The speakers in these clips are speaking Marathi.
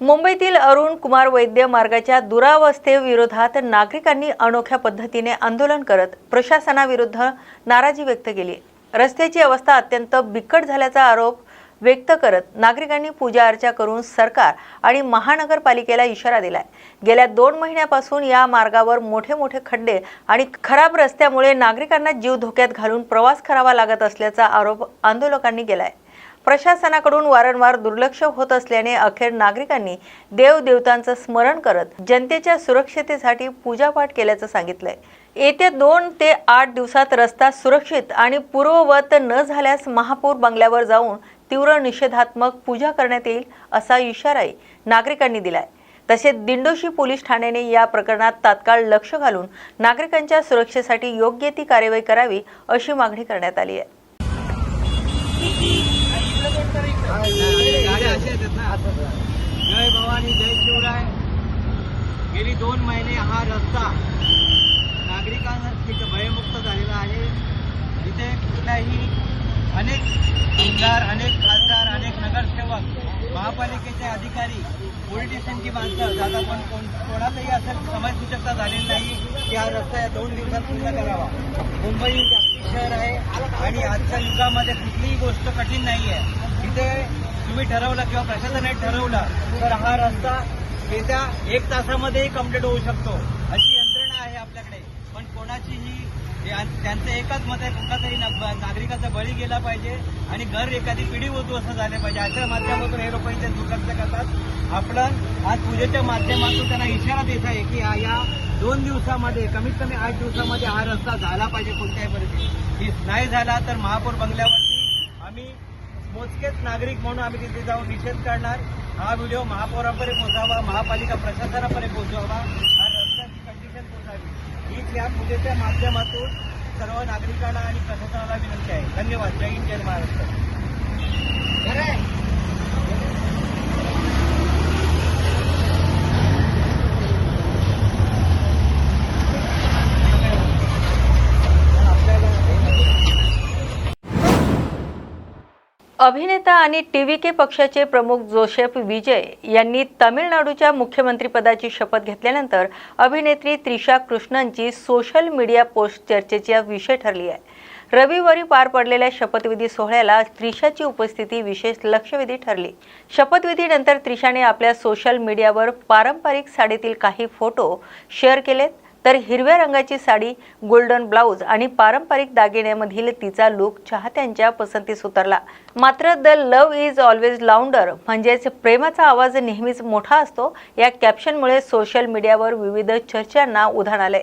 मुंबईतील अरुण कुमार वैद्य मार्गाच्या दुरावस्थेविरोधात नागरिकांनी अनोख्या पद्धतीने आंदोलन करत प्रशासनाविरुद्ध नाराजी व्यक्त केली। रस्त्याची अवस्था अत्यंत बिकट झाल्याचा आरोप व्यक्त करत नागरिकांनी पूजा अर्चा करून सरकार आणि महानगरपालिकेला इशारा दिलाय। गेल्या 2 महिन्यापासून या मार्गावर मोठे खड्डे आणि खराब रस्त्यामुळे नागरिकांना जीव धोक्यात घालून प्रवास करावा लागत असल्याचा आरोप आंदोलकांनी केलाय। प्रशासनाकडून वारंवार दुर्लक्ष होत असल्याने अखेर नागरिकांनी देवदेवतांचं स्मरण करत जनतेच्या सुरक्षिततेसाठी पूजापाठ केल्याचं सांगितलंय। येत्या 2 ते 8 दिवसात रस्ता सुरक्षित आणि पूर्ववत न झाल्यास महापौर बंगल्यावर जाऊन तीव्र निषेधात्मक पूजा करण्यात येईल असा इशाराही नागरिकांनी दिलाय। तसेच दिंडोशी पोलीस ठाण्याने या प्रकरणात तात्काळ लक्ष घालून नागरिकांच्या सुरक्षेसाठी योग्य ती कार्यवाही करावी अशी मागणी करण्यात आली आहे। जय भवानी जय शिवराय। गेली 2 महिने हा रस्ता नागरिकांसाठी भयमुक्त झालेला आहे। इथे कुठल्याही अनेक आमदार, अनेक खासदार, अनेक नगरसेवक, महापालिकेचे अधिकारी, पॉलिटिशियनची माणसं जाता, पण कोणाचाही असं समजसूचकता झालेली नाही की हा रस्ता या 2 दिवसात पूर्ण करावा। मुंबई जागतिक शहर आहे आणि आजच्या युगामध्ये कुठलीही गोष्ट कठीण नाही आहे। इथे तुम्ही ठरवलं किंवा प्रशासनाने ठरवलं तर हा रस्ता येत्या 1 तासामध्येही कंप्लीट होऊ शकतो अशी यंत्रणा आहे आपल्याकडे। पण कोणाचीही त्यांचं एकच मत आहे, कुठला तरी नागरिकाचा बळी गेला पाहिजे आणि घर एखादी पिढी उद्ध्वस्त झाले पाहिजे अशा माध्यमातून हे लोक इथे दुर्लक्ष करतात। आपण आज पूजेच्या माध्यमातून त्यांना इशारा देत आहे की या 2 दिवसामध्ये कमीत कमी 8 दिवसामध्ये हा रस्ता झाला पाहिजे। कोणत्याही परिस्थितीत नाही झाला तर महापौर बंगल्यावरती आम्ही मोजकेच नागरिक म्हणून आम्ही तिथे जाऊन निषेध करणार। हा व्हिडिओ महापौरांपर्यंत पोहोचावा, महापालिका प्रशासनापर्यंत पोहोचावा, हा रस्त्याची कंडिशन पोहोचावी हीच या पूजेच्या माध्यमातून सर्व नागरिकांना आणि प्रशासनाला विनंती आहे। धन्यवाद। जय हिंद, जय महाराष्ट्र। अभिनेता आणि टीव्हीके पक्षाचे प्रमुख जोसेफ विजय यांनी तामिळनाडूच्या मुख्यमंत्रीपदाची शपथ घेतल्यानंतर अभिनेत्री त्रिशा कृष्णनची सोशल मीडिया पोस्ट चर्चेचा विषय ठरली आहे। रविवारी पार पडलेल्या शपथविधी सोहळ्याला त्रिशाची उपस्थिती विशेष लक्षवेधी ठरली। शपथविधीनंतर त्रिशाने आपल्या सोशल मीडियावर पारंपरिक साडीतील काही फोटो शेअर केलेत, तर हिरव्या रंगाची साडी, गोल्डन ब्लाउज आणि पारंपरिक दागिन्यांमधील तिचा लुक चाहत्यांच्या पसंतीस उतरला। मात्र the love is always louder म्हणजेच प्रेमाचा आवाज नेहमीच मोठा असतो या कॅप्शनमुळे सोशल मीडियावर विविध चर्चांना उधाण आले।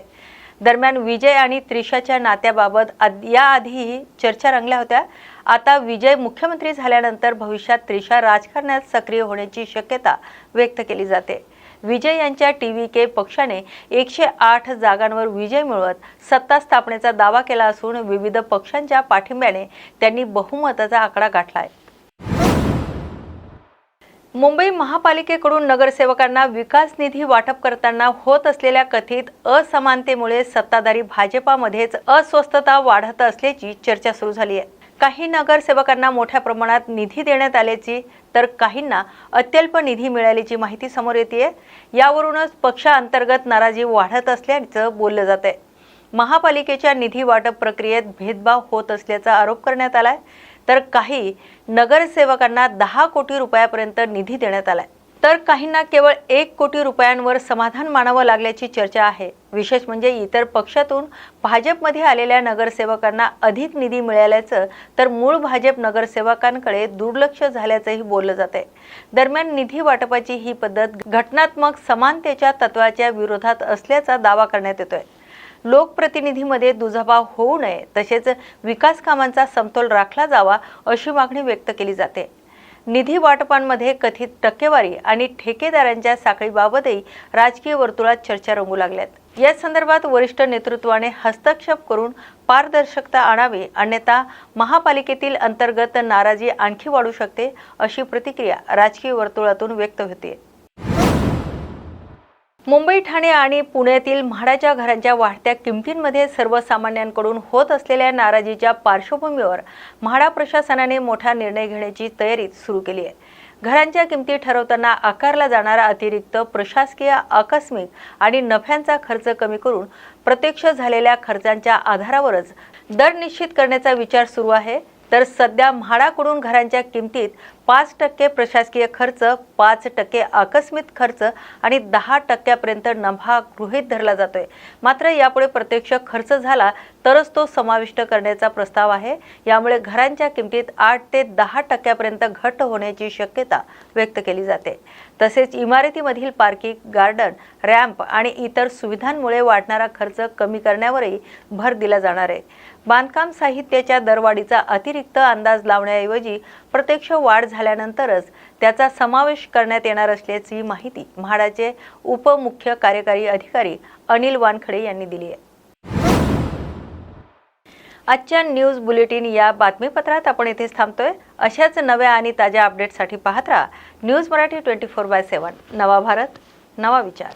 दरम्यान विजय आणि त्रिशाच्या नात्याबाबत याआधीही चर्चा रंगल्या होत्या। आता विजय मुख्यमंत्री झाल्यानंतर भविष्यात त्रिशा राजकारणात सक्रिय होण्याची शक्यता व्यक्त केली जाते। विजय यांच्या टीव्हीके पक्षाने 108 जागांवर विजय मिळवत सत्ता स्थापनेचा दावा केला असून विविध पक्षांच्या पाठिंब्याने त्यांनी बहुमताचा आकडा गाठलाय। मुंबई महापालिकेकडून नगरसेवकांना विकास निधी वाटप करताना होत असलेल्या कथित असमानतेमुळे सत्ताधारी भाजपामध्येच अस्वस्थता वाढत असल्याची चर्चा सुरू झाली आहे। काही नगरसेवकांना मोठ्या प्रमाणात निधी देण्यात आल्याची तर काहींना अत्यल्प निधी मिळाल्याची माहिती समोर येते। यावरूनच पक्षांतर्गत नाराजी वाढत असल्याचं बोललं जात आहे। महापालिकेच्या निधी वाटप प्रक्रियेत भेदभाव होत असल्याचा आरोप करण्यात आलाय, तर काही नगरसेवकांना 10 कोटी रुपयापर्यंत निधी देण्यात आलाय, तर काहींना केवळ 1 कोटी रुपयांवर समाधान मानावं लागल्याची चर्चा आहे। विशेष म्हणजे इतर पक्षातून भाजपमध्ये आलेल्या नगरसेवकांना अधिक निधी मिळाल्याचं तर मूळ भाजप नगरसेवकांकडे दुर्लक्ष झाल्याचंही बोललं जाते। दरम्यान निधी वाटपाची ही पद्धत घटनात्मक समानतेच्या तत्वाच्या विरोधात असल्याचा दावा करण्यात येतोय। लोकप्रतिनिधीमध्ये दुजाभाव होऊ नये तसेच विकास कामांचा समतोल राखला जावा अशी मागणी व्यक्त केली जाते। निधी वाटपांमध्ये कथित टक्केवारी आणि ठेकेदारांच्या साखळीबाबतही राजकीय वर्तुळात चर्चा रंगू लागल्यात। या संदर्भात वरिष्ठ नेतृत्वाने हस्तक्षेप करून पारदर्शकता आणावी, अन्यथा महापालिकेतील अंतर्गत नाराजी आणखी वाढू शकते अशी प्रतिक्रिया राजकीय वर्तुळातून व्यक्त होते। मुंबई, ठाणे आणि पुण्यातील म्हाडाच्या घरांच्या वाढत्या किमतींमध्ये सर्वसामान्यांकडून होत असलेल्या नाराजीच्या पार्श्वभूमीवर म्हाडा प्रशासनाने मोठा निर्णय घेण्याची तयारी सुरू केली आहे। घरांच्या किमती ठरवताना आकारला जाणारा अतिरिक्त प्रशासकीय आकस्मिक आणि नफ्यांचा खर्च कमी करून प्रत्यक्ष झालेल्या खर्चांच्या आधारावरच दर निश्चित करण्याचा विचार सुरू आहे। तर सध्या म्हाडाकडून घरांच्या किमतीत 5% प्रशासकीय खर्च, 5% आकस्मिक खर्च आणि 10% नफा गृहीत धरला जातोय। मात्र यापुढे प्रत्यक्ष खर्च झाला तरच तो समाविष्ट करण्याचा प्रस्ताव आहे। यामुळे घरांच्या किमतीत 8 ते 10% घट होण्याची शक्यता व्यक्त केली जाते। तसेच इमारतीमधील पार्किंग, गार्डन, रॅम्प आणि इतर सुविधांमुळे वाढणारा खर्च कमी करण्यावरही भर दिला जाणार आहे। बांधकाम साहित्याच्या दरवाढीचा अतिरिक्त अंदाज लावण्याऐवजी प्रत्यक्ष वाढ झाल्यानंतरच त्याचा समावेश करण्यात येणार असल्याची माहिती म्हाडाचे उपमुख्य कार्यकारी अधिकारी अनिल वानखडे यांनी दिली आहे। आजच्या न्यूज बुलेटिन या बातमीपत्रात आपण इथेच थांबतोय। अशाच नव्या आणि ताज्या अपडेटसाठी पाहत राहा न्यूज मराठी 24/7। नवा भारत, नवा विचार।